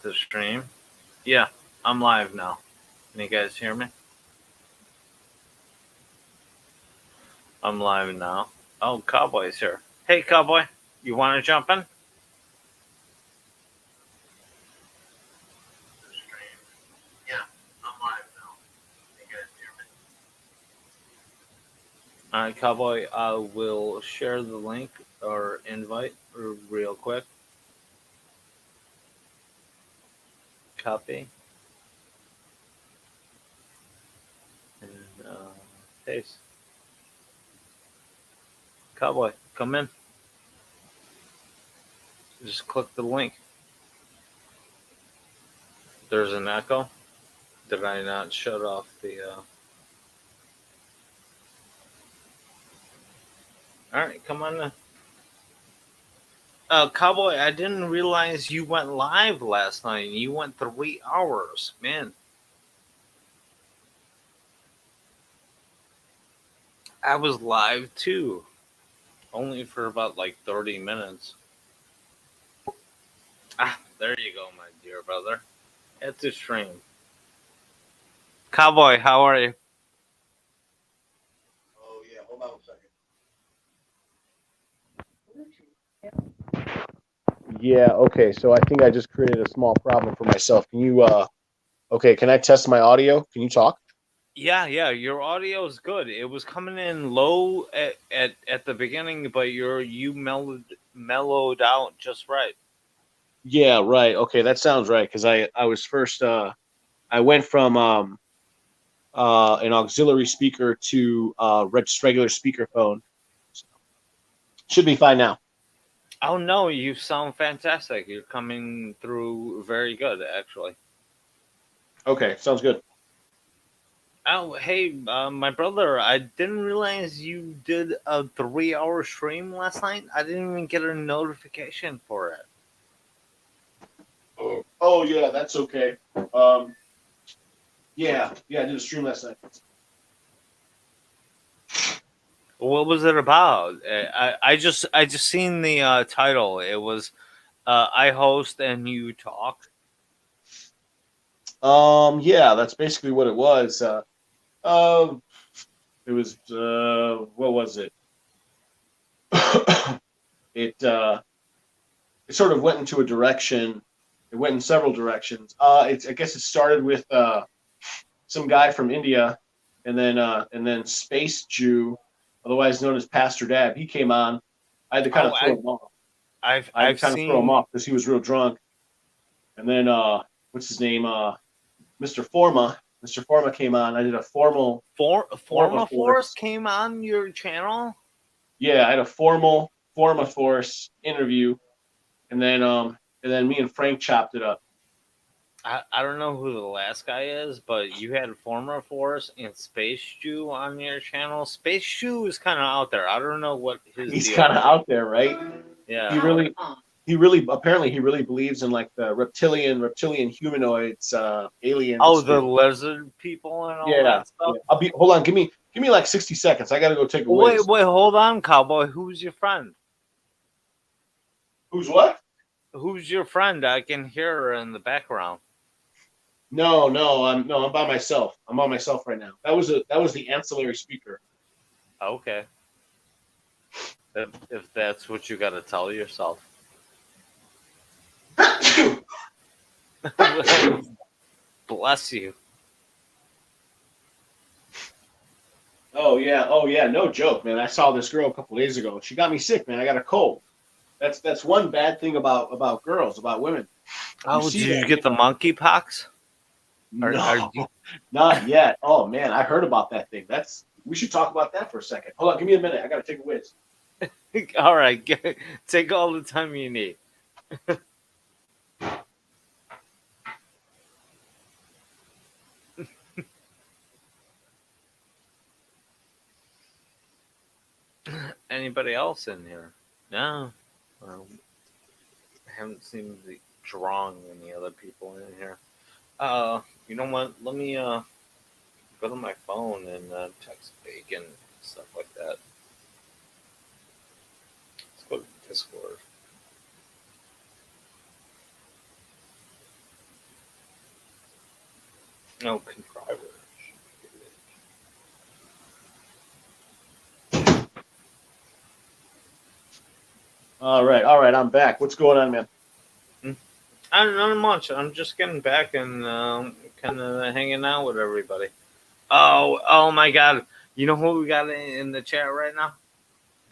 the stream. Yeah, I'm live now. Can you guys hear me? I'm live now. Oh, Cowboy's here. Hey, Cowboy, you want to jump in? Yeah, I'm live now. Can you guys hear me? All right, Cowboy, I will share the link or invite real quick. Copy and paste. Cowboy, come in. Just click the link. There's an echo. Did I not shut off the? All right, come on in. Cowboy, I didn't realize you went live last night. You went 3 hours, man. I was live too, only for about like 30 minutes. Ah, there you go, my dear brother. It's a stream. Cowboy, how are you? Oh yeah, hold on a second. Yeah, okay. So I think I just created a small problem for myself. Can you okay, can I test my audio? Can you talk? Yeah. Your audio is good. It was coming in low at the beginning, but you mellowed out just right. Yeah, right. Okay, that sounds right cuz I was first I went from an auxiliary speaker to just regular speakerphone. So, should be fine now. Oh no, you sound fantastic. You're coming through very good, actually. Okay, sounds good. Oh, hey, my brother, I didn't realize you did a 3 hour stream last night. I didn't even get a notification for it. Oh yeah, that's okay. Um yeah, I did a stream last night. What was it about? I just seen the title. It was I host and you talk. Yeah, that's basically what it was. Um it was what was it? it it sort of went into a direction. It went in several directions. I guess it started with some guy from India, and then Space Jew, otherwise known as Pastor Dab. He came on. I had to kind Oh, of throw him off. I had to I've kind of throw him seen off because he was real drunk. And then what's his name? Mr. Forma. Mr. Forma came on. I did a Forma Forma Force Force. came on your channel. Yeah, I had a formal Forma Force interview, and then me and Frank chopped it up. I don't know who the last guy is, but you had Former Force and Space Jew on your channel. Space Jew is kind of out there. I don't know what his He's deal kind of is. out there, right? Yeah. He really apparently he really believes in like the reptilian humanoids, aliens, Oh, the etc. lizard people and all Yeah, that stuff. yeah. I'll be hold on. Give me like 60 seconds. I gotta go take a Wait, whiz. wait, hold on, cowboy. Who's your friend? Who's what? Who's your friend? I can hear her in the background. No, I'm by myself. I'm by myself right now. That was the ancillary speaker. Okay, if that's what you got to tell yourself. Bless you. Oh yeah, no joke, man. I saw this girl a couple days ago. She got me sick, man. I got a cold. That's one bad thing about girls, about women. You Oh, did see you that? get the monkeypox? Are No, you not yet. Oh man, I heard about that thing. We should talk about that for a second. Hold on, give me a minute. I gotta take a whiz. all right? Take all the time you need. Anybody else in here? No. Well, I haven't seen the drawing any other people in here. You know what? Let me go to my phone and text Bacon and stuff like that. Let's go to Discord. No contriver. All right. I'm back. What's going on, man? Not much. I'm just getting back and kind of hanging out with everybody. Oh my God! You know who we got in the chat right now?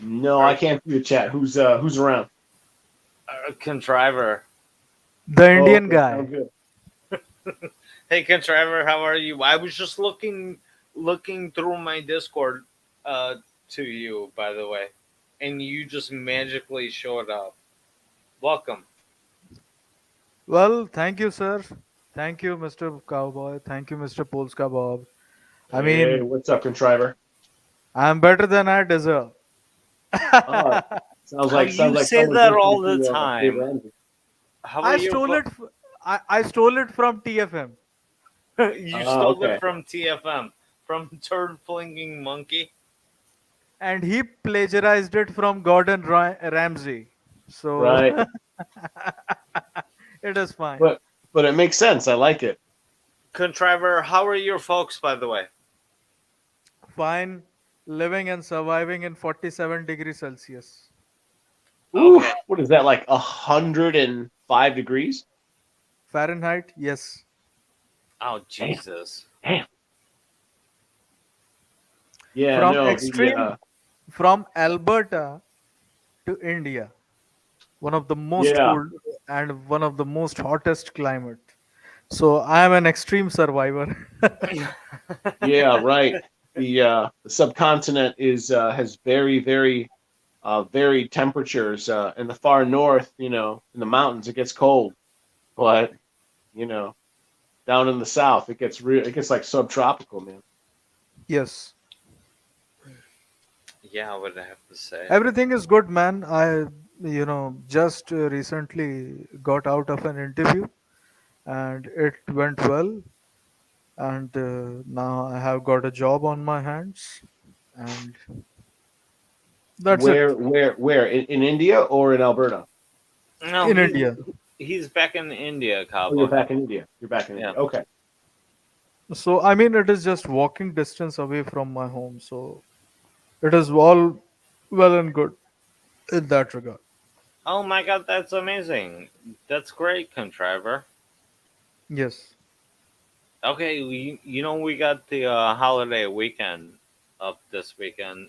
No, I Our can't see the chat. Who's around? contriver. The Oh, Indian okay. Sounds guy. good. Hey, contriver, how are you? I was just looking through my Discord uh, to you, by the way, and you just magically showed up. Welcome. Well, thank you, sir. Thank you, Mr. Cowboy. Thank you, Mr. Polska Bob. I Hey, mean, what's up, contriver? I'm better than I deserve. Oh, sounds You like say someone's that listening all the to Dave time. Ramsey. How are I your stole it. I stole it from TFM, you stole it Okay. from TFM, from Turd Flinging Monkey. and he plagiarized it from Gordon Ramsay. So Right. it is fine. But it makes sense. I like it. Contriver, how are your folks, by the way? Fine, living and surviving in 47 degrees Celsius. Okay. Oof. What is that, like 105 degrees? Fahrenheit, yes. Oh, Damn. Jesus. Damn. Yeah, From no, the extreme, from Alberta to India, one of the most yeah, cold and one of the most hottest climate. So I am an extreme survivor. yeah, right. The subcontinent is has very varied temperatures. In the far north, in the mountains it gets cold, but you know, down in the south it gets like subtropical, man. Yes, Yeah, I would have to say. everything is good, man. I, just recently got out of an interview and it went well. And now I have got a job on my hands, and that's it. Where in India or in Alberta? No, In India. he's back in India, Oh, you're cowboy. back in India. You're back in Yeah. India. Okay. So, I mean, it is just walking distance away from my home. So, it is all well and good in that regard. Oh my God, that's amazing. That's great, contriver. Yes. Okay, we got the holiday weekend up this weekend,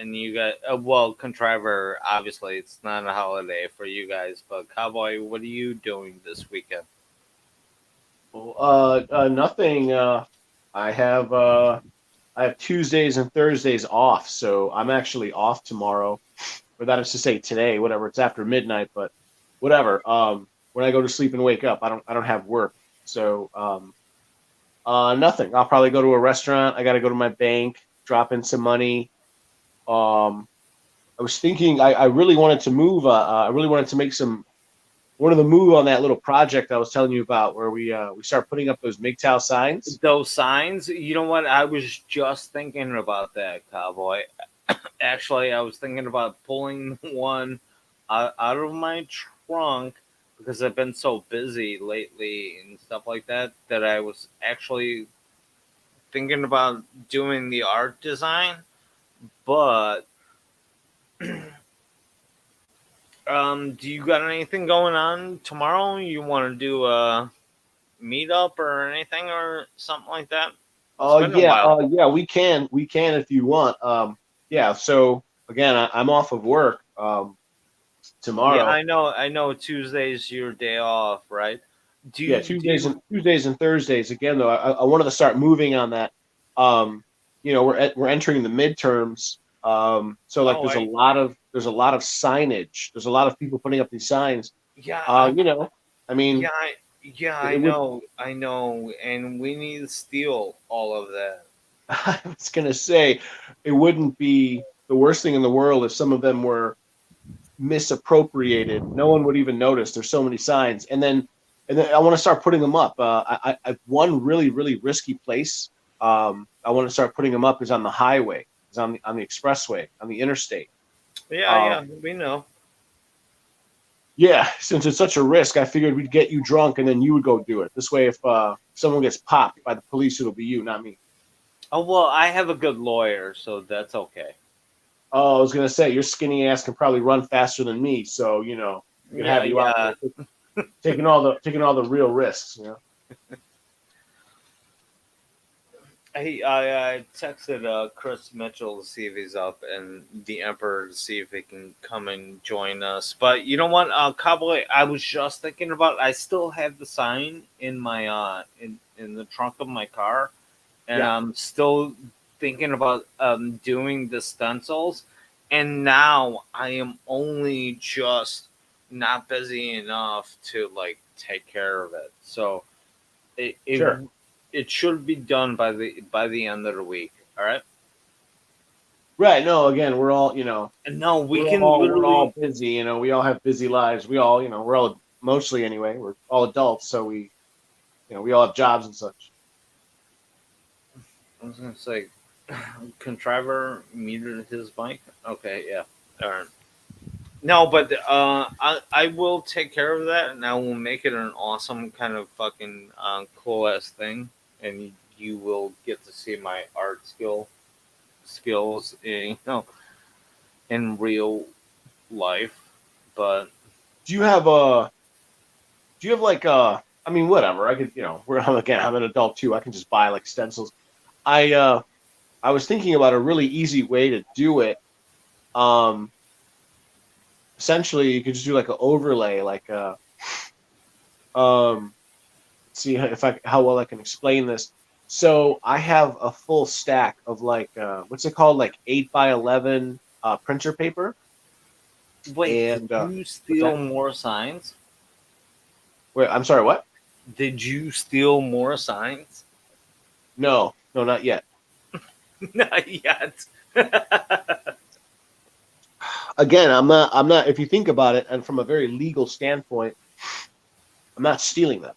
and you got well, contriver. Obviously, it's not a holiday for you guys, but cowboy, what are you doing this weekend? Well, nothing. I have uh, I have Tuesdays and Thursdays off, so I'm actually off tomorrow. Or that is to say today, whatever. It's after midnight, but whatever. When I go to sleep and wake up, I don't have work, so nothing. I'll probably go to a restaurant. I got to go to my bank, drop in some money. Um, I was thinking I really wanted to move. I really wanted to make some one of the move on that little project I was telling you about, where we start putting up those MGTOW signs. Those signs. You know what? I was just thinking about that, cowboy. Actually, I was thinking about pulling one out of my trunk because I've been so busy lately and stuff like that that I was actually thinking about doing the art design. But do you got anything going on tomorrow? You want to do a meetup or anything or something like that? It's been a while. Yeah, we can if you want. Yeah. So again, I'm off of work Yeah, tomorrow. I know. Tuesday's your day off, right? Yeah, Do you? Tuesdays and Thursdays. Again, though, I wanted to start moving on that. Um, we're entering the midterms. So like Oh, I there's a lot of signage. There's a lot of people putting up these signs. yeah, I mean, yeah, yeah. it would. I know, and we need to steal all of that. I was gonna say it wouldn't be the worst thing in the world if some of them were misappropriated. No one would even notice. There's so many signs, and then I want to start putting them up. One really risky place. I want to start putting them up is on the highway, is on the expressway, on the interstate. Yeah, Um, we know. Yeah, since it's such a risk, I figured we'd get you drunk and then you would go do it. This way, if someone gets popped by the police, it'll be you, not me. Oh well, I have a good lawyer, so that's okay. Oh, I was gonna say your skinny ass can probably run faster than me, so we could Yeah, have you out yeah. there taking all the real risks. I texted Chris Mitchell to see if he's up, and the Emperor to see if he can come and join us. But you know what, Cowboy? I was just thinking about. I still have the sign in my in the trunk of my car, and Yeah, I'm still thinking about doing the stencils. And now I am only just not busy enough to like take care of it. So it it, sure. it should be done by the end of the week. All right. Right. No, again, we're all And no, we we're can all we're all literally. busy. We all have busy lives. We all we're all mostly anyway. We're all adults, so we all have jobs and such. I was gonna say, contriver muted his mic. Okay, yeah. All right. No, but I will take care of that, and I will make it an awesome kind of fucking cool ass thing, and you will get to see my art skills in real life. But Do you have like I mean, whatever. I could we're again. I'm an adult too. I can just buy like stencils. I was thinking about a really easy way to do it. Um, Essentially, you could just do like an overlay, like um, see if I how well I can explain this. So I have a full stack of like what's it called, like 8x11 printer paper, wait, did and you what's steal that? more signs? Wait, I'm sorry, what? Did you steal more signs? No, no, not yet. Not yet. Again, I'm not. If you think about it, and from a very legal standpoint, I'm not stealing them.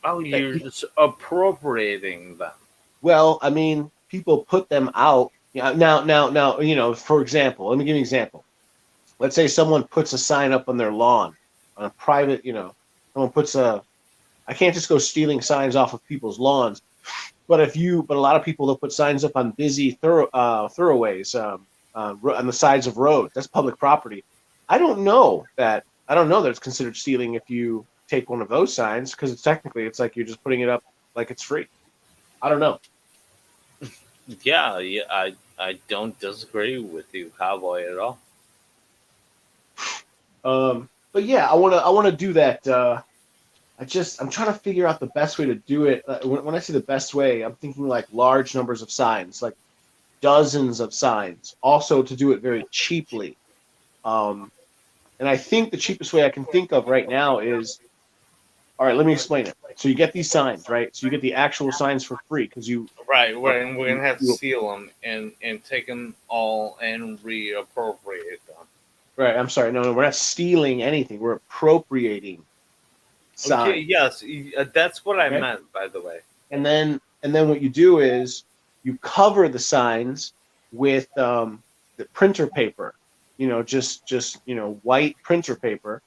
Oh, Like, you're just appropriating them. well, I mean, people put them out. Yeah, now, for example, let me give you an example. Let's say someone puts a sign up on their lawn, on a private, someone puts a. I can't just go stealing signs off of people's lawns, but a lot of people they'll put signs up on busy thoroughways, on the sides of roads. That's public property. I don't know that it's considered stealing if you take one of those signs because it's like you're just putting it up like it's free. I don't know. Yeah, yeah, I don't disagree with you, cowboy, at all. But yeah, I wanna do that. I'm trying to figure out the best way to do it. When I say the best way, I'm thinking like large numbers of signs, like dozens of signs. Also to do it very cheaply. Um, and I think the cheapest way I can think of right now is, all right, let me explain it. So you get these signs, right? So you get the actual signs for free because Right, uh, we're you, gonna have to you steal them and take them all and reappropriate them. right. I'm sorry. No, no, we're not stealing anything. We're appropriating Okay, signs. yes, that's what I Okay. meant, by the way. And then what you do is you cover the signs with the printer paper, just white printer paper.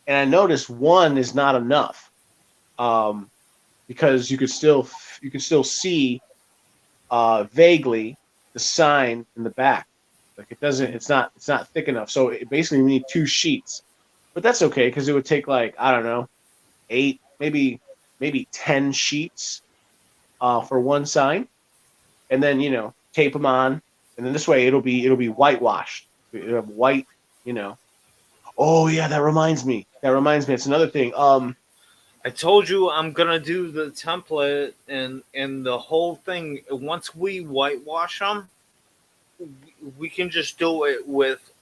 And I noticed one is not enough, um, because you could still see vaguely the sign in the back. Like it's not thick enough. So basically we need two sheets, but that's okay because it would take like, I don't know, eight, maybe 10 sheets for one sign, and then tape them on, and then this way it'll be whitewashed. It'll have white, you know. Oh yeah, that reminds me. That reminds me. It's another thing. I told you I'm gonna do the template and the whole thing. Once we whitewash them, we can just do it with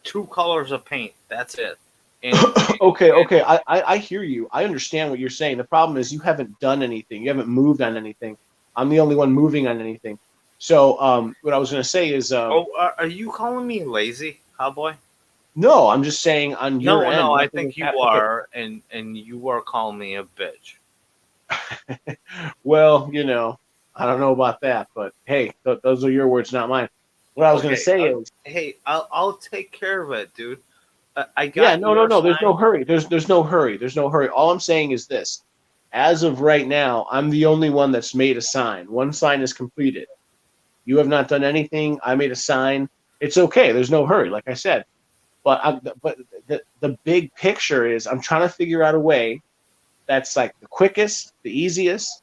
two colors of paint. That's it. And Okay, and okay. I hear you. I understand what you're saying. The problem is you haven't done anything. You haven't moved on anything. I'm the only one moving on anything. So what I was gonna say is oh, are you calling me lazy, cowboy? no. I'm just saying on your No, end, no, I nothing has think you happened. Okay. are, and you are calling me a bitch. Well, I don't know about that, but hey, those are your words, not mine. What I was gonna Okay, say is hey, I'll take care of it, dude. I Yeah, got no, no, your no. There's no sign. hurry. There's no hurry. There's no hurry. All I'm saying is this: as of right now, I'm the only one that's made a sign. One sign is completed. You have not done anything. I made a sign. It's okay. There's no hurry, like I said. But the big picture is I'm trying to figure out a way that's like the quickest, the easiest,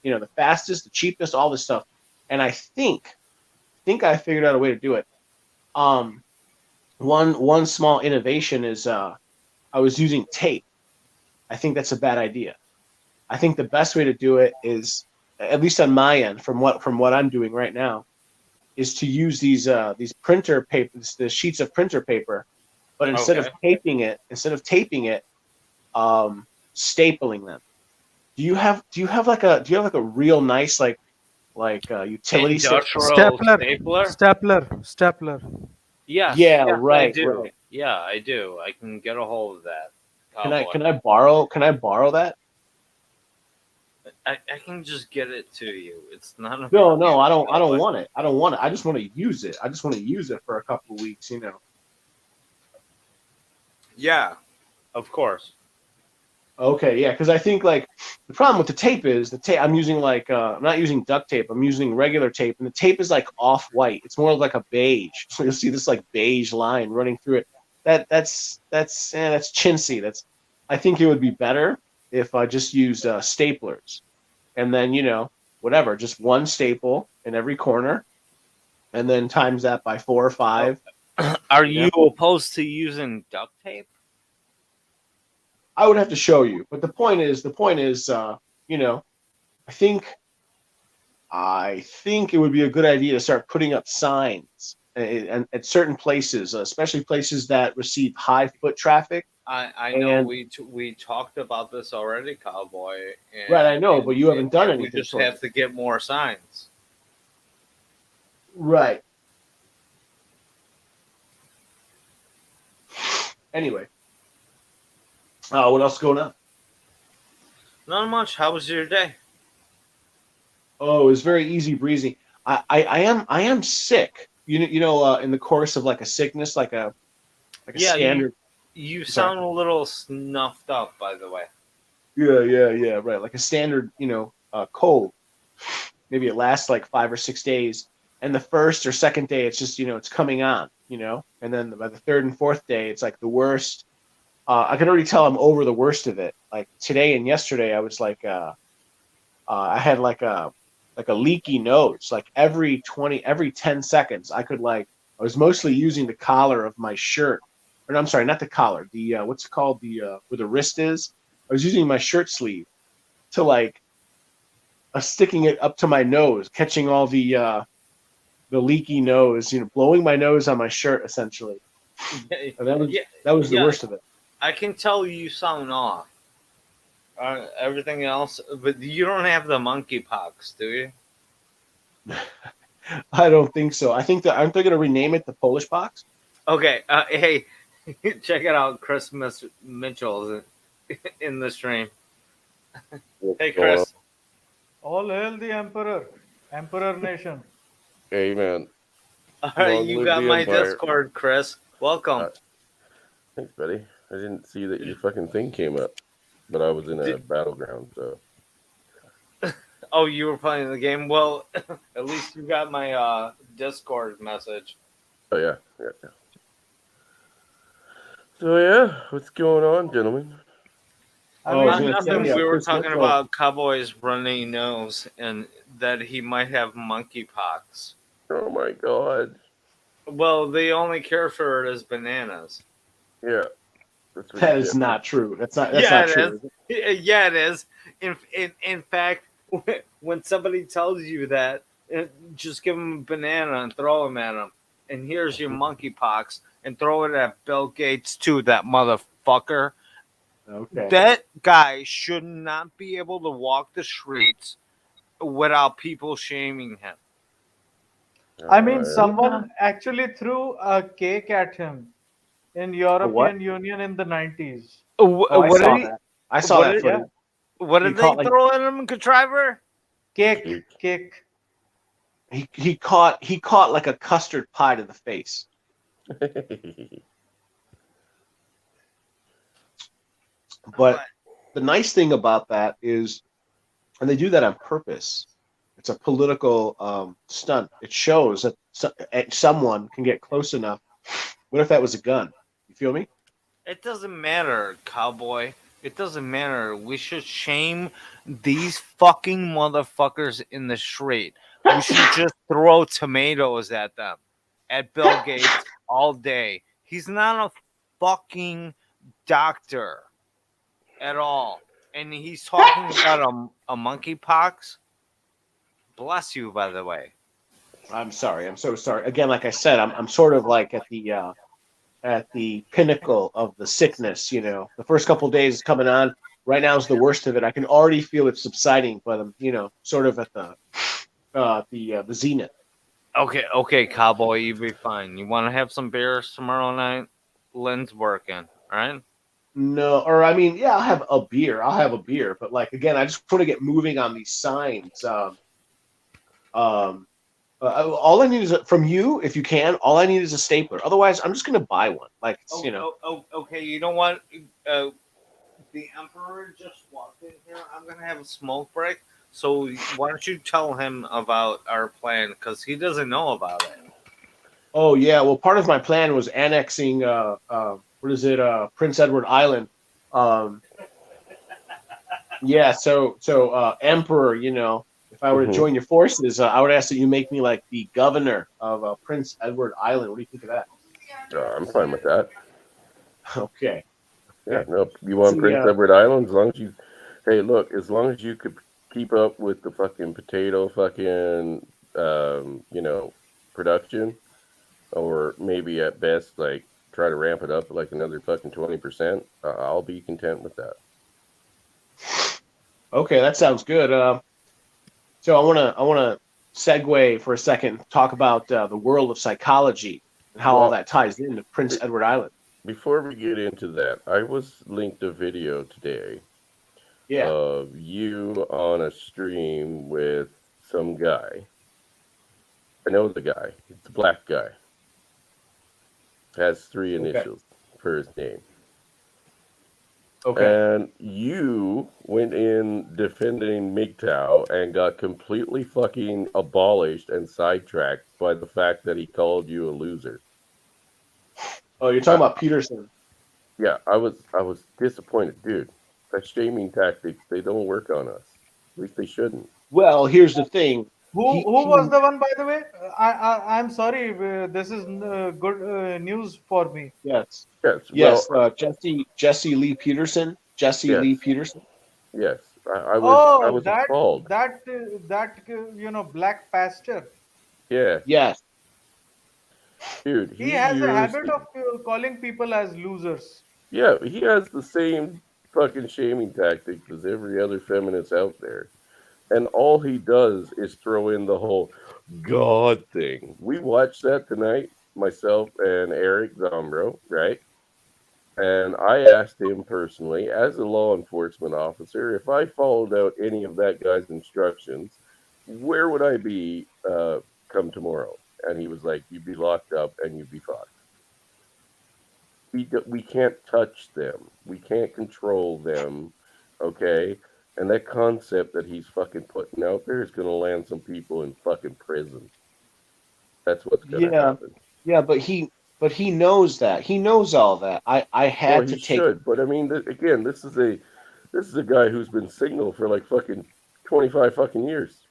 the fastest, the cheapest, all this stuff. And I think I figured out a way to do it. Um, one small innovation is I was using tape. I think that's a bad idea. I think the best way to do it is, at least on my end, from what I'm doing right now, is to use these printer papers, the sheets of printer paper, but Okay. instead of taping it, um, stapling them. Do you have like a real nice utility Industrial Stapler, stapler. stapler. Yes, Yeah, yes, I right, do. right. Yeah, I do. I can get a hold of that, Can I cowboy. can I borrow that? I can just get it to you. It's not a big No, no, deal, I don't cowboy. want it. I don't want it. I just want to use it. I just want to use it for a couple of weeks. Yeah, of course. Okay, yeah, because I think like the problem with the tape is the tape. I'm using I'm not using duct tape. I'm using regular tape, and the tape is like off white. It's more like a beige. So you'll see this like beige line running through it. That's chintzy. I think it would be better if I just used staplers, and then whatever, just one staple in every corner, and then times that by four or Oh, five. are You know, you opposed to using duct tape? I would have to show you, but the point is, you know, I think I think it would be a good idea to start putting up signs at certain places, especially places that receive high foot traffic. I know And we talked about this already, cowboy, right, and I know, but you haven't done we anything just towards have it. to get more signs. Right. Anyway, what else is going on? Not much. How was your day? Oh, it's very easy breezy. I am sick. In the course of like a sickness, like a Yeah, standard. you Sorry. sound a little snuffed up, by the way. Yeah, yeah, yeah. Right, like a standard, cold. Maybe it lasts like 5 or 6 days, and the first or second day, it's just it's coming on, and then by the third and fourth day, it's like the worst. I can already tell I'm over the worst of it. Like today and yesterday, I was like, I had like a leaky nose. Like every 10 seconds, I was mostly using the collar of my shirt, or no, I'm sorry, not the collar. The what's it called? The where the wrist is. I was using my shirt sleeve to sticking it up to my nose, catching all the leaky nose, blowing my nose on my shirt essentially. And that was Yeah, that was the yeah. worst of it. I can tell you sound off. Everything else, but you don't have the monkeypox, do you? I don't think so. I think that aren't they going to rename it the Polish box? Okay. Hey, check it out. Mitchell's in the stream. What's Hey, going on? Chris. All hail the emperor, emperor nation. Amen. All right, Long you live got the my Empire. Discord, Chris. Welcome. Uh, thanks, buddy. I didn't see that your fucking thing came up, but I was in a Did, battleground, so oh, you were playing the game. Well, at least you got my Discord message. oh yeah, yeah, yeah. So yeah, what's going on, gentlemen? I Oh, I was mean, going to tell Nothing. you, We were Chris talking Mitchell. about Cowboy's runny nose and that he might have monkeypox. Oh my god. Well, the only cure for it is bananas. Yeah, that's what you That is get for. not true. That's Yeah, not it true. is. Is it? Yeah, it is. In fact, when somebody tells you that, just give them a banana and throw them at them. And here's your monkeypox, and throw it at Bill Gates too. That motherfucker. Okay. That guy should not be able to walk the streets without people shaming him. I mean, Yeah. Yeah. someone actually threw a cake at him in A what? European Union in the 90s. Oh, I What did saw he? that. I saw What that did? Yeah, footage. What He did they caught like throw at him, contriver? cake, Cake. cake. he caught like a custard pie to the face. But the nice thing about that is, and they do that on purpose. It's a political stunt. It shows that someone can get close enough. What if that was a gun? You feel me? It doesn't matter, cowboy. It doesn't matter. We should shame these fucking motherfuckers in the street. We should just throw tomatoes at them, at Bill Gates all day. He's not a fucking doctor at all. And he's talking about a monkeypox. Bless you, by the way. I'm sorry. I'm so sorry. Again, like I said, I'm sort of like at the pinnacle of the sickness. You know, the first couple of days is coming on. Right now is the worst of it. I can already feel it subsiding, but I'm, sort of at the zenith. Okay, okay, cowboy, you be fine. You want to have some beers tomorrow night? Lynn's working, all right? No, or I mean, yeah, I'll have a beer. I'll have a beer, but like again, I just want to get moving on these signs. Um, all I need is from you, if you can. All I need is a stapler. Otherwise, I'm just gonna buy one. Like it's, Okay. You know what? Uh, the Emperor just walked in here. I'm gonna have a smoke break. So why don't you tell him about our plan? Because he doesn't know about it. Oh yeah, well, part of my plan was annexing. What is it? Prince Edward Island. Um, yeah. So Emperor, if I were to Hmm. join your forces, I would ask that you make me like the governor of Prince Edward Island. What do you think of that? I'm fine with that. Okay. Yeah, Okay. no, you want See, Prince Edward Island as long as you. Hey, look, as long as you could keep up with the fucking potato fucking production, or maybe at best like try to ramp it up like another fucking 20%, I'll be content with that. okay, that sounds good. So I wanna segue for a second, talk about the world of psychology and how all Well, that ties into Prince be- Edward Island. before we get into that, I was linked a video today Yeah. of you on a stream with some guy. I know the guy. It's a black guy. Has three Okay. initials for his name. Okay. And you went in defending MGTOW and got completely fucking abolished and sidetracked by the fact that he called you a loser. Oh, you're I, talking about Peterson. yeah, I was disappointed, dude. That shaming tactics, they don't work on us. At least they shouldn't. Well, here's the thing. Who was the one, by the way? I'm sorry. This is good news for me. Yes. Yes, well, Yes, Jesse Lee Peterson. Jesse Lee yes, Peterson. yes. I Oh, was appalled. black pastor. Yeah, Yes. dude, He he has a used habit of calling people as losers. yeah, he has the same fucking shaming tactics as every other feminist out there. And all he does is throw in the whole God thing. We watched that tonight, myself and Eric Zombro, right? And I asked him personally, as a law enforcement officer, if I followed out any of that guy's instructions, where would I be come tomorrow? And he was like, you'd be locked up and you'd be fucked. We can't touch them. We can't control them. Okay? And that concept that he's fucking putting out there is going to land some people in fucking prison. That's what's going to Yeah. happen. Yeah, but he knows that. He knows all that. I Well, had he to take should, but I mean, again, this is a guy who's been single for like fucking 25 fucking years,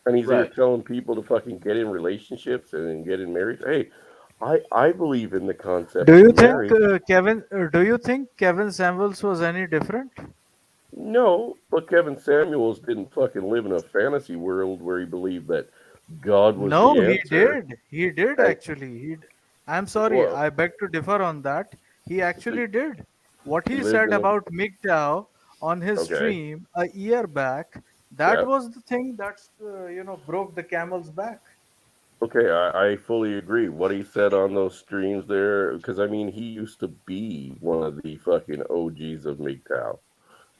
and he's here right. telling people to fucking get in relationships and get in marriage. Hey, I believe in the concept of marriage. Do you think Kevin Samuels was any different? No, but Kevin Samuels didn't fucking live in a fantasy world where he believed that God was No, the he answer. did. He did And, actually. I'm sorry. well, I beg to differ on that. He so actually did. What he he lived said in about MGTOW on his okay, stream a year back, that yeah, was the thing that broke the camel's back. okay, I fully agree. What he said on those streams there, because I mean, he used to be one of the fucking OGs of MGTOW.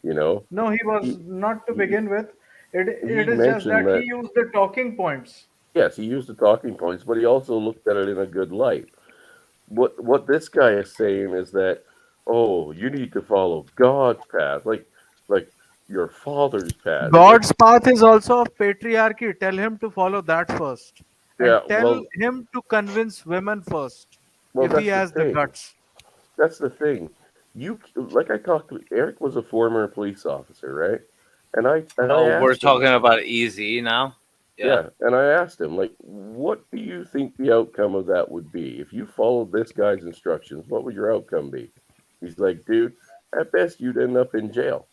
You know, No, he was he not to he begin with. It he is just mentioned that he that used the talking points. yes, he used the talking points, but he also looked at it in a good light. What this guy is saying is that oh, you need to follow God's path, like your father's path. God's path is also of patriarchy. Tell him to follow that first. And Yeah, tell him to convince women first well, if he that's the has the thing. guts. That's the thing. Like I talked to Eric was a former police officer, right? And I Oh, we're asked him, talking about easy now. Yeah. yeah, and I asked him, like, what do you think the outcome of that would be if you followed this guy's instructions? What would your outcome be? He's like, dude, at best you'd end up in jail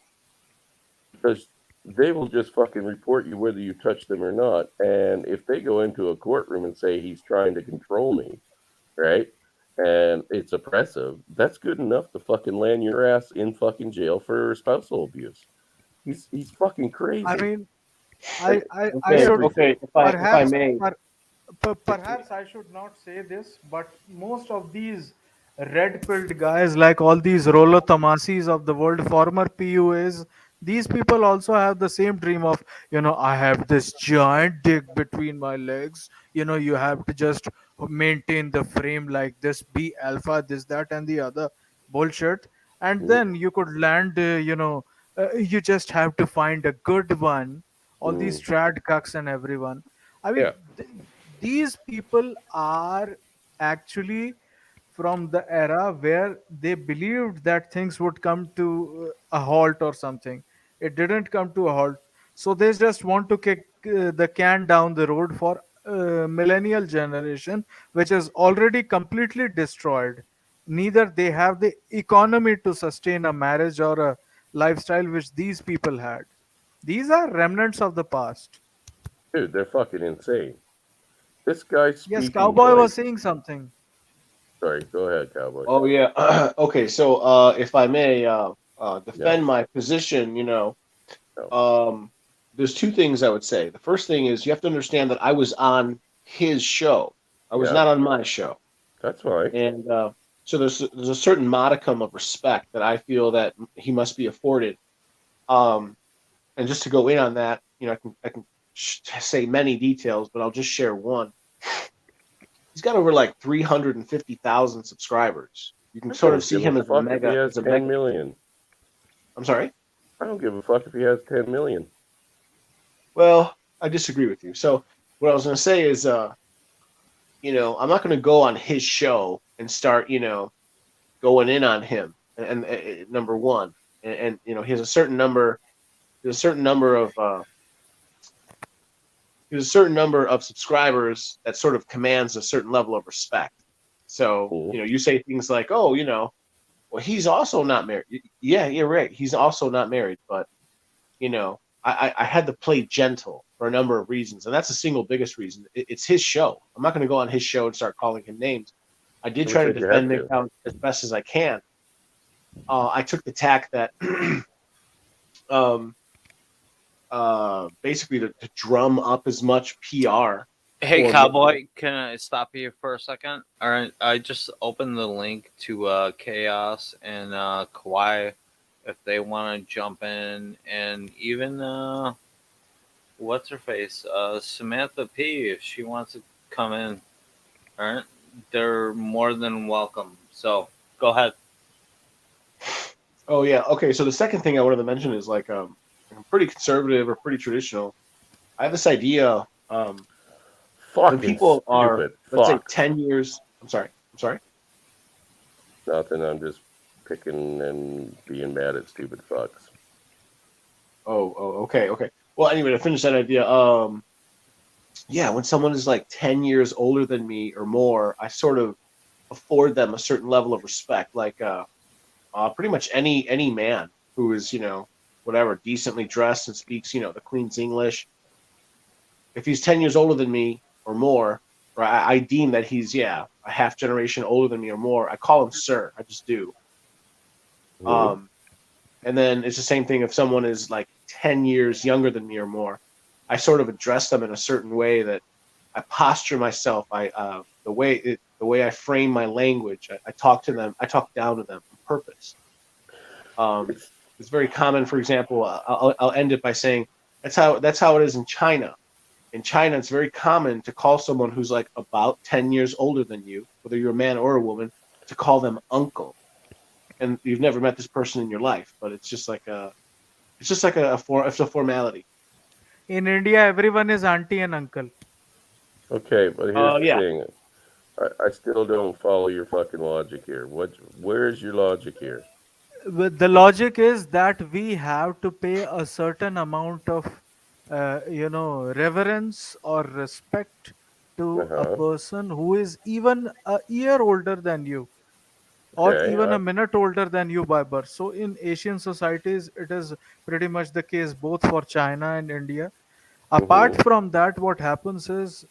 because they will just fucking report you whether you touch them or not. And if they go into a courtroom and say he's trying to control me, right? And it's oppressive, that's good enough to fucking land your ass in fucking jail for spousal abuse. He's fucking I crazy. mean, I, Like I Okay, should everything. okay. If I perhaps may, perhaps I should not say this, but most of these red pilled guys, like all these Rolo Tamasis of the world, former PUAs, these people also have the same dream of, I have this giant dick between my legs. You have to just maintain the frame like this, be alpha, this, that, and the other bullshit. And Mm, then you could land, you just have to find a good one. All these mm. trad cucks and everyone. I Yeah, mean, these people are actually from the era where they believed that things would come to a halt or something. It didn't come to a halt. So they just want to kick the can down the road for millennial generation, which is already completely destroyed. Neither they have the economy to sustain a marriage or a lifestyle which these people had. These are remnants of the past. dude, they're fucking insane. This guy's Yes, speaking Cowboy was point. saying something. Sorry, go ahead, cowboy. oh yeah. Okay, so if I may Yeah, defend my position, no, um, there's two things I would say. The first thing is you have to understand that I was on his show. I was yeah, not on my show, that's fine. and so there's a certain modicum of respect that I feel that he must be afforded. Um, and just to go in on that, I can say many details, but I'll just share one. He's got over like 350,000 subscribers. You can I sort of don't see give a him fuck if he has as a 10 mega. million. I'm sorry. I don't give a fuck if he has 10 million. Well, I disagree with you. So what I was going to say is, I'm not going to go on his show and start, going in on him. And number one, and he has a certain number. There's a certain number of there's a certain number of subscribers that sort of commands a certain level of respect. So, Cool. you say things like, "Oh, well, he's also not married." Yeah, you're right. He's also not married, but I had to play gentle for a number of reasons, and that's the single biggest reason. It's his show. I'm not going to go on his show and start calling him names. I did Who try to said you had defend to? MGTOW as best as I can. I took the tack that um, basically to drum up as much PR Hey, for Cowboy, can I stop you for a second? All right, I just opened the link to Chaos and Kawhi if they want to jump in, and even what's her face, Samantha P, if she wants to come in. All right, they're more than welcome. So go ahead. Oh yeah, okay. So the second thing I wanted to mention is like I'm pretty conservative or pretty traditional. I have this idea when Fucking people are, stupid let's say, fucks. 10 years. I'm sorry. Nothing, I'm just picking and being mad at stupid fucks. Okay. Well, anyway, to finish that idea, yeah, when someone is like 10 years older than me or more, I sort of afford them a certain level of respect. Like pretty much any man who is whatever decently dressed and speaks the Queen's English, if he's 10 years older than me or more, or I deem that he's a half generation older than me or more, I call him sir. I just do. Hmm. Um, and then it's the same thing if someone is like 10 years younger than me or more. I sort of address them in a certain way that I posture myself. The way I frame my language. I talk to them. I talk down to them on purpose. Um, It's it's very common. For example, I'll end it by saying that's how it is in China. In China, it's very common to call someone who's like about 10 years older than you, whether you're a man or a woman, to call them uncle. and you've never met this person in your life, but it's just like it's a formality. In India, everyone is auntie and uncle. Okay, but here's the Yeah. thing. I still don't follow your fucking logic here. Where's your logic here? But the logic is that we have to pay a certain amount of, reverence or respect to a Uh-huh. person who is even a year older than you, or Okay. even a minute older than you by birth. So in Asian societies, it is pretty much the case both for China and India. Apart Mm-hmm. from that, what happens is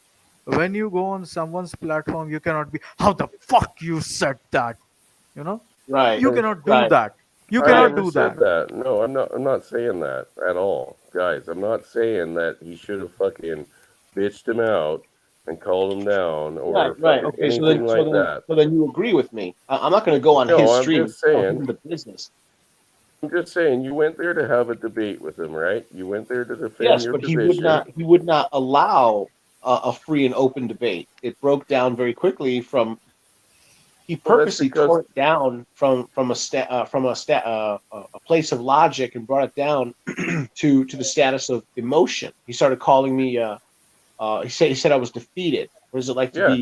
when you go on someone's platform, you cannot be, how the fuck you said that? You know, Right. you cannot do Right. that. You I Right. cannot never do said that. that. No, I'm not saying that at all. Guys, I'm not saying that he should have fucking bitched him out and called him down Right. or Right. fucking Okay. anything like that. So then you agree with me. I'm not going to go on No, his I'm stream and just tell saying him the business. I'm just saying you went there to have a debate with him, right? You went there to defend Yes, your but position. he would not allow a free and open debate. It broke down very quickly from he Well, that's purposely because tore it down from a place of logic and brought it down to the status of emotion. He started calling me. He said I was defeated. What is it like yeah,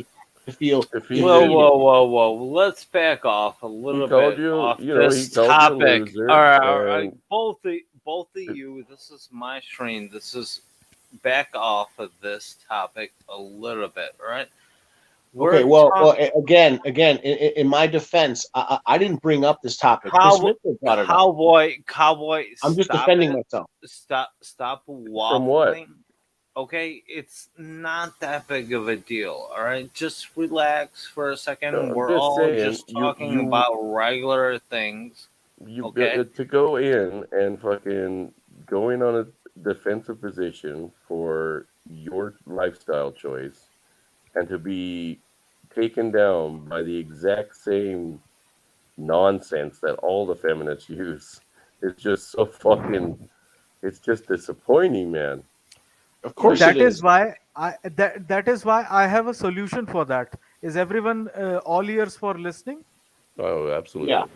to feel Whoa, defeated. defeated? whoa, whoa, whoa! Let's back off a He little called bit you, off he this called you a topic. loser, All right, and both of you. This is my stream. This is back off of this topic a little bit. All right, Okay, we're well, talking again, in my defense, I didn't bring up this topic. Chris cow, Mitchell brought it up. cowboy. I'm just Stop defending it! myself. Stop from what? waffling. Okay, it's not that big of a deal. All right, just relax for a No, second. I'm We're just all saying just talking about regular things. you Okay. to go in and fucking going on a defensive position for your lifestyle choice and to be taken down by the exact same nonsense that all the feminists use is just so fucking it's just disappointing, man. Of Like, course it That is is. why that is why I have a solution for that. Is everyone all ears for listening? oh, Yeah. absolutely.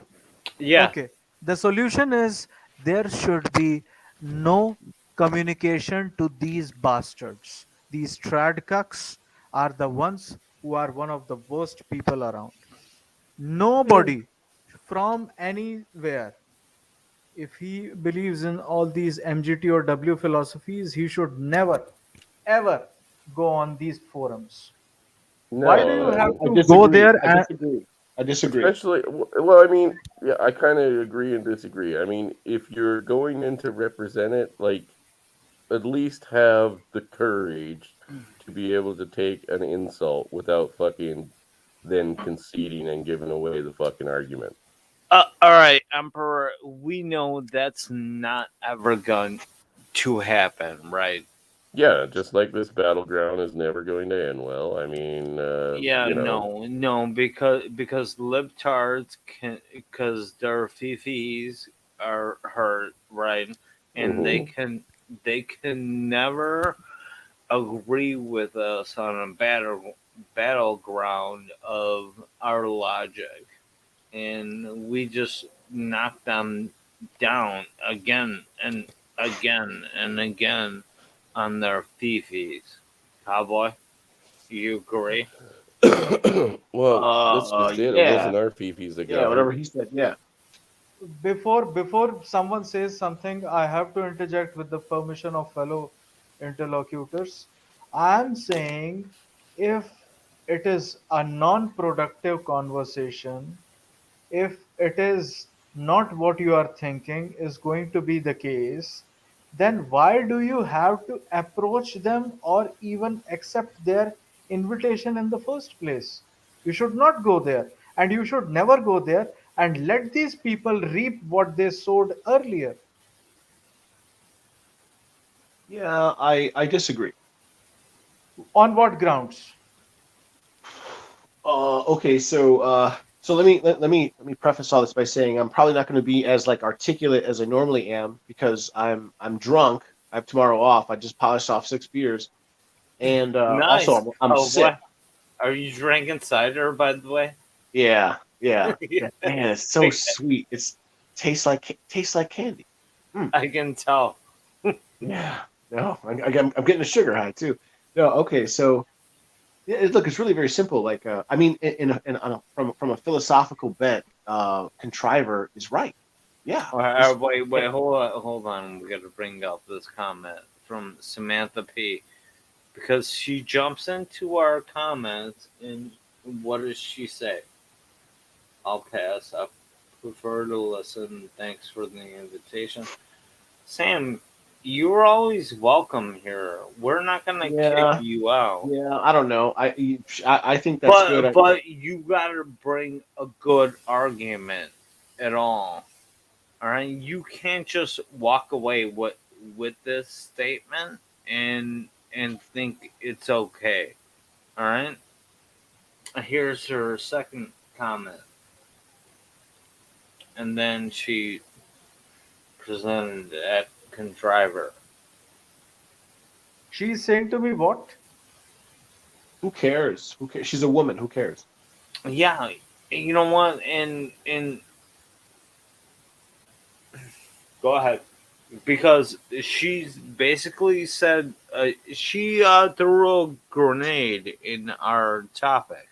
Yeah. Okay. The solution is there should be no communication to these bastards. These trad cucks are the ones who are one of the worst people around. Nobody from anywhere, if he believes in all these MGT or W philosophies, he should never, ever go on these forums. Why do you No, have I to go disagree. there I and disagree. I disagree. especially well, I mean, yeah, I kind of agree and disagree. I mean, if you're going in to represent it, like at least have the courage to be able to take an insult without fucking then conceding and giving away the fucking argument. All right, Emperor. We know that's not ever going to happen, right? Yeah, just like this battleground is never going to end well. I mean, Yeah, no, because libtards can because their fifis are hurt, right? And mhm. they can never agree with us on a battleground of our logic, and we just knock them down again and again and again on their fifis. Cowboy, you agree? Well, that's just it. It Yeah, wasn't our fifis that yeah, got whatever hurt. he said. Yeah. before someone says something, I have to interject with the permission of fellow interlocutors. I'm saying if it is a non-productive conversation, if it is not what you are thinking is going to be the case, then why do you have to approach them or even accept their invitation in the first place? You should not go there, and you should never go there, and let these people reap what they sowed earlier. Yeah, I disagree. On what grounds? Okay, so let me preface all this by saying I'm probably not going to be as like articulate as I normally am because I'm drunk. I have tomorrow off. I just polished off 6 beers, and also Nice. I'm Oh, sick. what? Are you drinking cider, by the way? Yeah, Yeah. Yeah, Man, it's so sweet. It's tastes like candy. Mm, I can tell. yeah. No, I'm getting a sugar high too. No, okay. So yeah, look, it's really very simple. Like, I mean, on from a philosophical bent, contriver is right. Yeah. This. Wait, hold on. We got to bring up this comment from Samantha P. Because she jumps into our comments and what does she say? I'll pass. I prefer to listen. Thanks for the invitation. Sam, you're always welcome here. We're not gonna kick Yeah. you out. Yeah. I don't know. I think that's good. But you gotta bring a good argument at all. Alright? You can't just walk away with this statement and think it's okay. Alright? Here's her second comment. And then she presented at Contriver. She's saying to me, what? Who cares? Who cares? She's a woman. Who cares? Yeah, you know what? And go ahead. Because she's basically said she threw a grenade in our topic.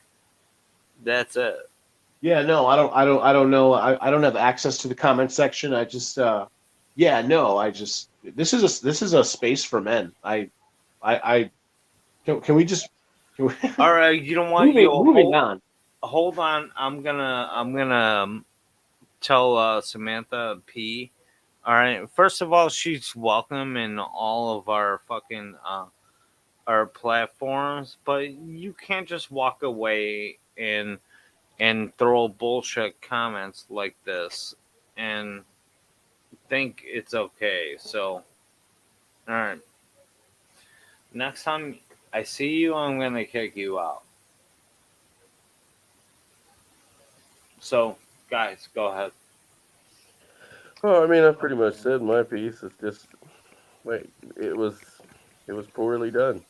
That's it. Yeah, no, I don't know. I don't have access to the comment section. I just yeah, no, I just this is a space for men. I can we just can we, All right, you know what? You moving on. hold on. I'm gonna tell Samantha P. All right. First of all, she's welcome in all of our fucking our platforms, but you can't just walk away and throw bullshit comments like this and think it's okay. So, all right. Next time I see you, I'm gonna kick you out. So, guys, go ahead. Oh, I mean, I pretty much said my piece. It's just like it was, it was poorly done,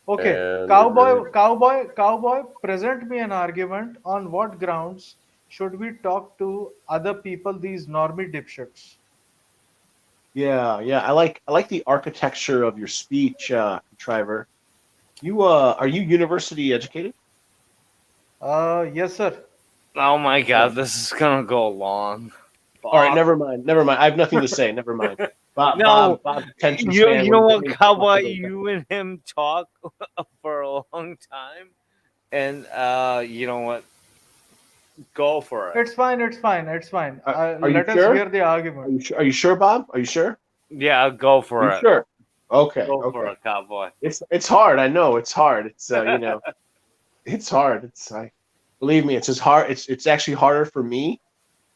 Okay, and it really. cowboy, present me an argument on what grounds should we talk to other people, these normie dipshits? Yeah, yeah. I like the architecture of your speech, Contriver. You are you university educated? Yes, sir. Oh my Oh. god, this is gonna go long. All right, Fuck. never mind. Never mind. I have nothing to say. Never mind. No, Bob's attention you span know wouldn't what, let me talk Cowboy? for those. You and him talk for a long time, and you know what? Go for it. It's fine, it's fine, it's fine. Are you Let us sure? hear the argument. Are you sure, Bob? Are you sure? Yeah, go Are you for it. sure? Okay, Go for okay. it, Cowboy. It's hard. I know it's hard. It's you know it's hard. It's I believe me. It's as hard. It's actually harder for me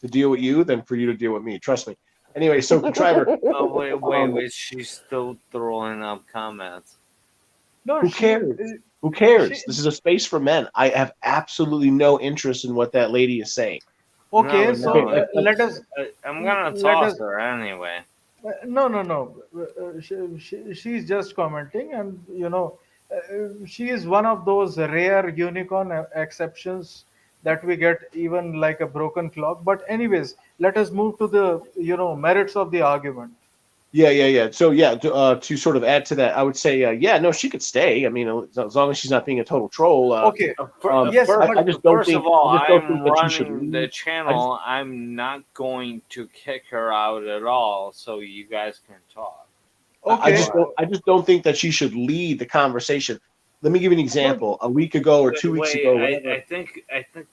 to deal with you than for you to deal with me. Trust me. Anyway, so Contriver, Oh um, wait. She's still throwing up comments. No, who she, cares? Who she. cares? This is a space for men. I have absolutely no interest in what that lady is saying. No, Okay, Okay, so no. let us I'm gonna let us toss her anyway. no. She's just commenting, and she is one of those rare unicorn exceptions that we get, even like a broken clock. But anyways, let us move to the merits of the argument. yeah. So yeah, to sort of add to that, I would say, yeah, no, she could stay. I mean, as long as she's not being a total troll. Okay, yes, I but just don't First of think all, that she should running the leave. I just channel. I'm not going to kick her out at all, so you guys can talk. okay, Go ahead. I just don't think that she should lead the conversation. Let me give you an no, example. A week ago or 2 weeks Wait, ago, whatever. I think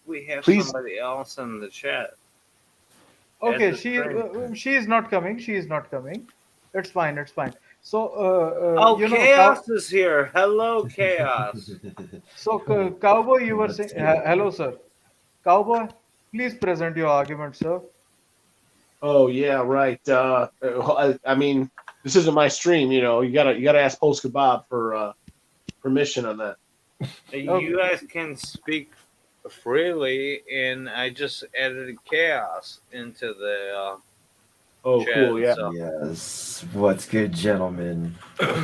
we have Please, somebody else in the chat at okay. the stream. She is not coming. She is not coming. It's fine. It's fine. So Oh, Chaos is here. Hello, Chaos. cowboy, you were What's saying good? hello, sir. Cowboy, please present your argument, sir. oh yeah, right. I mean, this isn't my stream. You gotta ask Polska Bob for permission on that. Okay. You guys can speak freely, and I just added Chaos into the Oh, chat cool. and Yeah. stuff. Yes. What's good, gentlemen?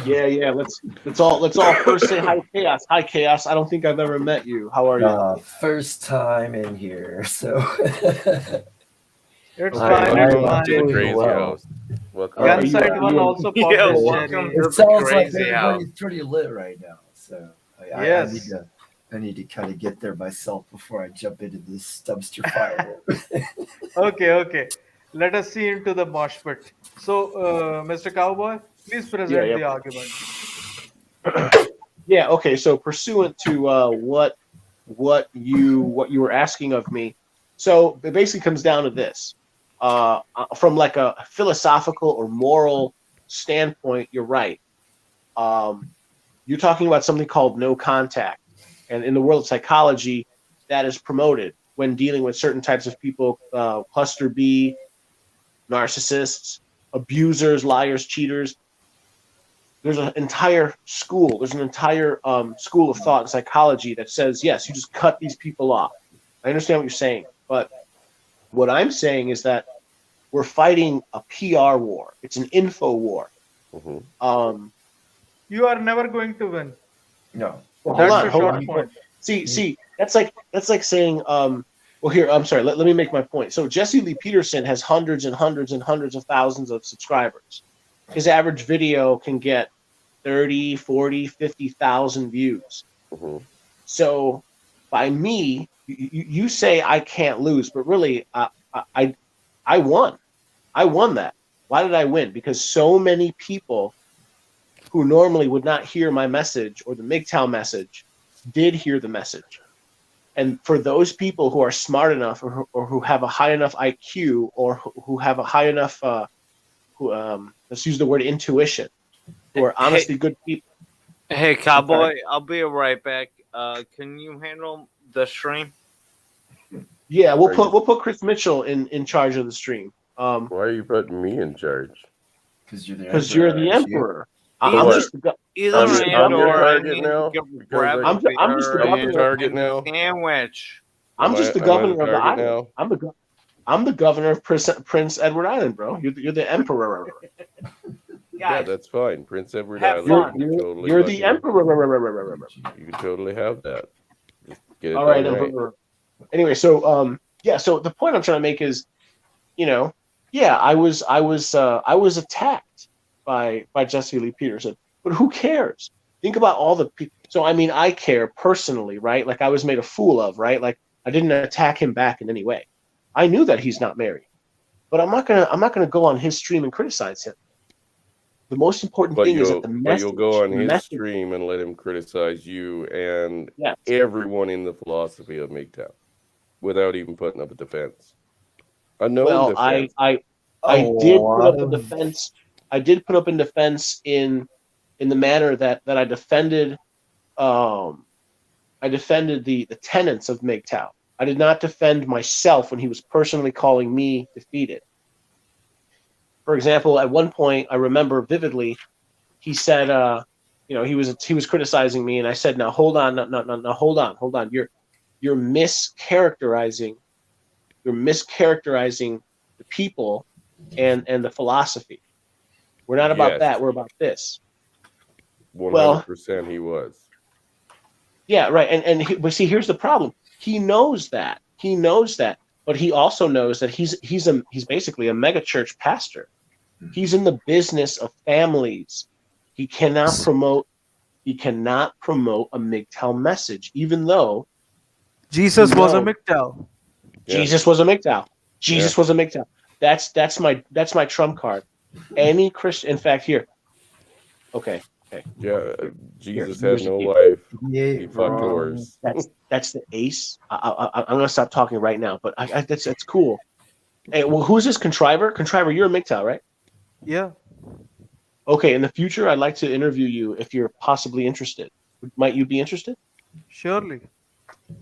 Yeah. Let's all first say hi, Chaos. Hi, Chaos. I don't think I've ever met you. How are you? First time in here, so It's Okay. fine. Welcome It's I'm to the fine. doing crazy well. house. Welcome Are to you? Gunsight the one You? also popped Yeah, his welcome cherry. to It the sounds like crazy house. everybody's pretty lit right now, so Yes. I need to kind of get there myself before I jump into this dumpster fire. Okay. Let us see into the mosh pit. So, Mr. Cowboy, please present Yeah. the argument. Yeah. Okay. So pursuant to what you were asking of me, so it basically comes down to this. From like a philosophical or moral standpoint, you're right. Um, you're talking about something called no contact, and in the world of psychology, that is promoted when dealing with certain types of people, cluster B, narcissists, abusers, liars, cheaters. There's an entire school. There's an entire school of thought in psychology that says yes, you just cut these people off. I understand what you're saying, but what I'm saying is that we're fighting a PR war. It's an info war. Mhm. Um, You are never going to win. No, well, That's a hold short on. point. See, that's like saying, well, here, I'm sorry. Let me make my point. So Jesse Lee Peterson has hundreds and hundreds and hundreds of thousands of subscribers. His average video can get 30, 40, 50,000 views. Mhm. So by me, you say I can't lose, but really, I won. I won that. Why did I win? Because so many people who normally would not hear my message or the MGTOW message did hear the message. And for those people who are smart enough or who have a high enough IQ or who have a high enough, let's use the word intuition, who are Hey, honestly good people. hey, I'm sorry. cowboy, I'll be right back. Can you handle the stream? Yeah, Are you? we'll put Chris Mitchell in charge of the stream. Why are you putting me in charge? because you're the Because you're emperor, the aren't you? emperor. I'm Either, What? just either I'm I'm just your the and I'm your governor. or I target need to now go because grab a I'm just the beer I'm your and, governor. target and a now. sandwich. I'm just the Am I the governor of the target island. now? I'm the governor of Prince Edward Island, bro. You're the emperor. Yeah, Guys, that's fine. Prince Edward have Island. You're fun. You can you're totally you're the fucking. emperor. You can totally have that. Just get it All done right, right. emperor. Anyway, so yeah, so the point I'm trying to make is, you know, yeah, I was attacked by Jesse Lee Peterson, but who cares? Think about all the people. So I mean, I care personally, right? Like I was made a fool of, right? Like I didn't attack him back in any way. I knew that he's not married, but I'm not gonna go on his stream and criticize him. The most important But thing is that you'll go on the his message, stream and let him criticize you and yes. everyone in the philosophy of MGTOW without even putting up a defense. A known Well, defense. A I did put lot up a of defense. I did put up in defense in the manner that um I defended the tenets of MGTOW. I did not defend myself when he was personally calling me defeated. For example, at one point I remember vividly he said, he was criticizing me, and I said, "Now hold on, no, hold on. You're mischaracterizing. You're mischaracterizing the people and the philosophy. We're not about Yes, that. We're about this." Well, 100% he was. yeah, right. But see, here's the problem. He knows that. He knows that, but he also knows that he's basically a mega church pastor. He's in the business of families. He cannot promote he cannot promote a MGTOW message, even though he Jesus was a knows MGTOW. Yeah, Jesus was a MGTOW. yeah, Jesus was a MGTOW. That's my trump card. Any Christian, in fact, here. Okay, okay. yeah. Here, Jesus had here's the no deal. wife. yeah, He fucked wrong. whores. That's the ace. I'm gonna stop talking right now, but that's cool. Hey, well, who's this contriver? Contriver, you're a MGTOW, right? Yeah, Okay, in the future, I'd like to interview you if you're possibly interested. Might you be interested? surely.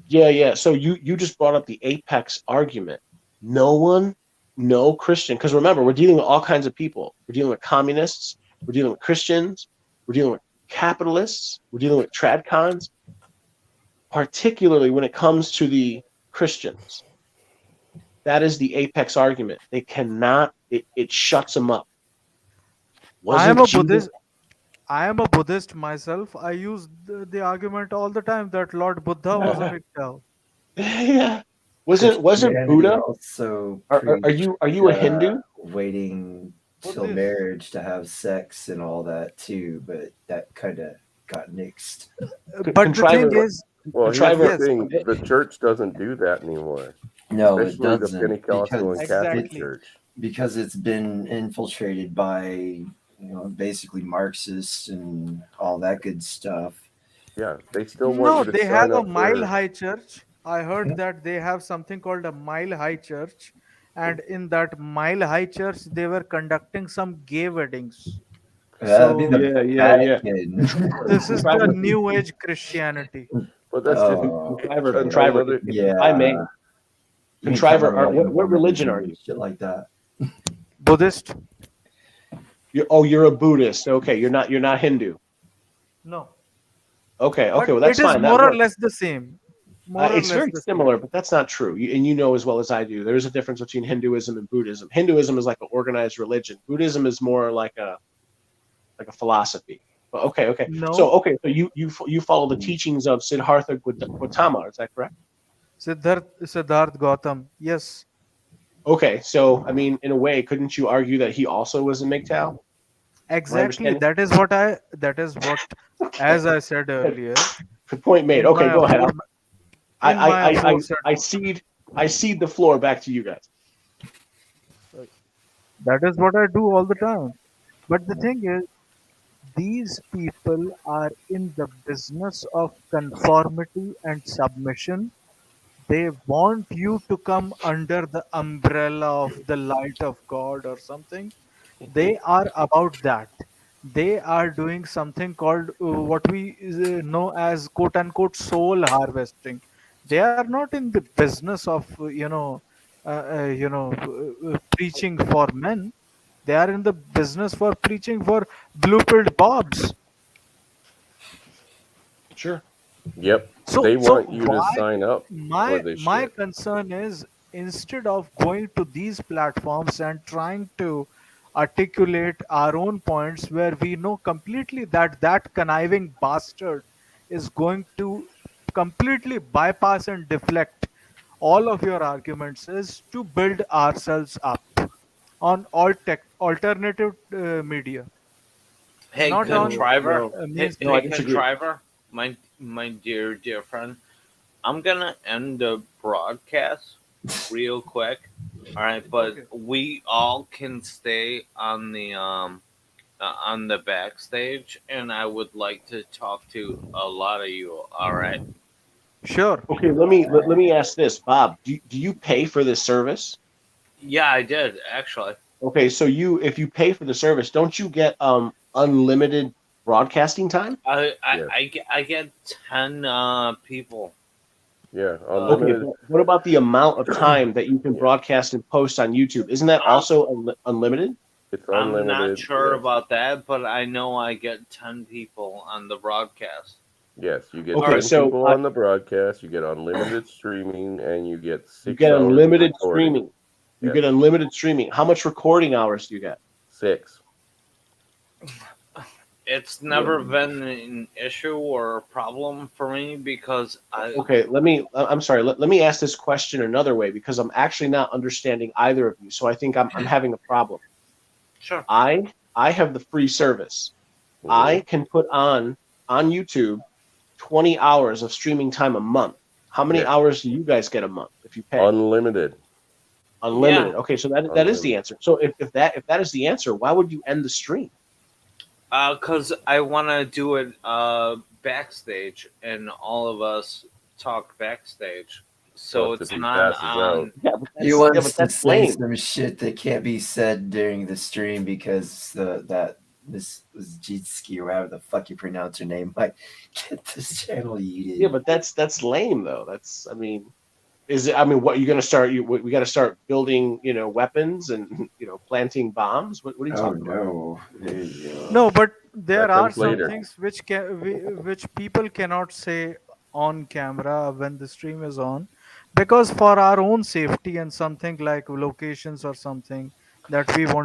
Yeah. So you just brought up the apex argument. No one, no Christian, because remember, we're dealing with all kinds of people. We're dealing with communists. We're dealing with Christians. We're dealing with capitalists. We're dealing with tradcons. Particularly when it comes to the Christians, that is the apex argument. They cannot it shuts them up. I am Wasn't a Jesus? Buddhist. I am a Buddhist myself. I use the argument all the time that Lord Buddha was a MGTOW. Yeah. Wasn't Christianity Buddha? also Are preached you a Hindu? waiting till Buddhist. marriage to have sex and all that too, but that kind of got nixed. But the thing Contriver, is, Well, here's the contriver. yes, thing: the church doesn't do that anymore, No, it especially the doesn't Pentecostal and Catholic it's exactly. Church. because it's been infiltrated by basically Marxists and all that good stuff. Yeah, they still want No, you to they have sign a up mile for. high church. I heard that they have something called a mile high church, and in that mile high church, they were conducting some gay weddings. That'd be So, the Yeah. Vatican. Contriver, this is the contriver, new age Christianity. But that's Oh, okay. contriver. another. If I may, Yeah. You can kind contriver. of like a What religion are Mormonism and you? shit like that. Buddhist? You're a Buddhist. Okay, you're not Hindu. No. Okay, But well it that's is fine. That more or works. less the same. More or It's less very the same. similar, but that's not true. And you know as well as I do, there is a difference between Hinduism and Buddhism. Hinduism is like an organized religion. Buddhism is more like a philosophy. But okay. So No, you follow the teachings of Siddhartha Gautama. Is that correct? Siddharth Gautam. Yes, Okay, so I mean, in a way, couldn't you argue that he also was a MGTOW? My exactly. understanding. That is what, as I said Good, earlier, good point made. in Okay, my go ahead. afore in my aforesaid I cede the floor back to you guys. that is what I do all the time. But the thing is, these people are in the business of conformity and submission. They want you to come under the umbrella of the light of God or something. They are about that. They are doing something called what we know as quote unquote soul harvesting. They are not in the business of preaching for men. They are in the business for preaching for blue pilled bobs. Sure. Yep, So they so want you to why sign up for this my shit. concern is, instead of going to these platforms and trying to articulate our own points where we know completely that that conniving bastard is going to completely bypass and deflect all of your arguments, is to build ourselves up on all tech alternative media, Hey, not on No, contriver. no, no. I mainstream. disagree. Contriver. My dear friend. I'm gonna end the broadcast real quick. All right, but Okay, we all can stay on the backstage, and I would like to talk to a lot of you. All right. sure. Okay, let me ask this, Bob. Do you pay for this service? Yeah, I did actually. Okay, so if you pay for the service, don't you get unlimited broadcasting time? Yes, I get 10 people. yeah, Okay, Uh, unlimited. but what about the amount of time that you can Yeah, broadcast and post on YouTube? Isn't that I'm also unlimited? it's I'm not unlimited. sure Yes, about that, but I know I get 10 people on the broadcast. yes, you get All Okay, right. 10 so people on the broadcast, you get unlimited streaming, and you get you 6 get hours of unlimited recording. streaming. You Yes, get unlimited streaming. How much recording hours do you get? 6. It's What? never been an issue or a problem for me because I Okay, I'm sorry. Let me ask this question another way because I'm actually not understanding either of you. So I think I'm having a problem. sure. I have the free service. Hmm. I can put on YouTube 20 hours of streaming time a month. How many Yes, hours do you guys get a month if you pay? unlimited, Yeah, Unlimited. Okay, so that is the unlimited. answer. So if that is the answer, why would you end the stream? because I want to do it backstage and all of us talk backstage, so Plus, if it's he not passes out, on. He Yeah, wants but to that's say lame. some shit that can't be said during the stream because that this was Jitski or however the fuck you pronounce her name might get this channel Yeah, yeeted. but that's lame though. That's I mean, is it? I mean, what you going to start? We got to start building, weapons and planting bombs. What are you Oh talking about? no. There you go. No, but that there are comes some later. things which people cannot say on camera when the stream is on, because for our own safety and something like locations or something, that we want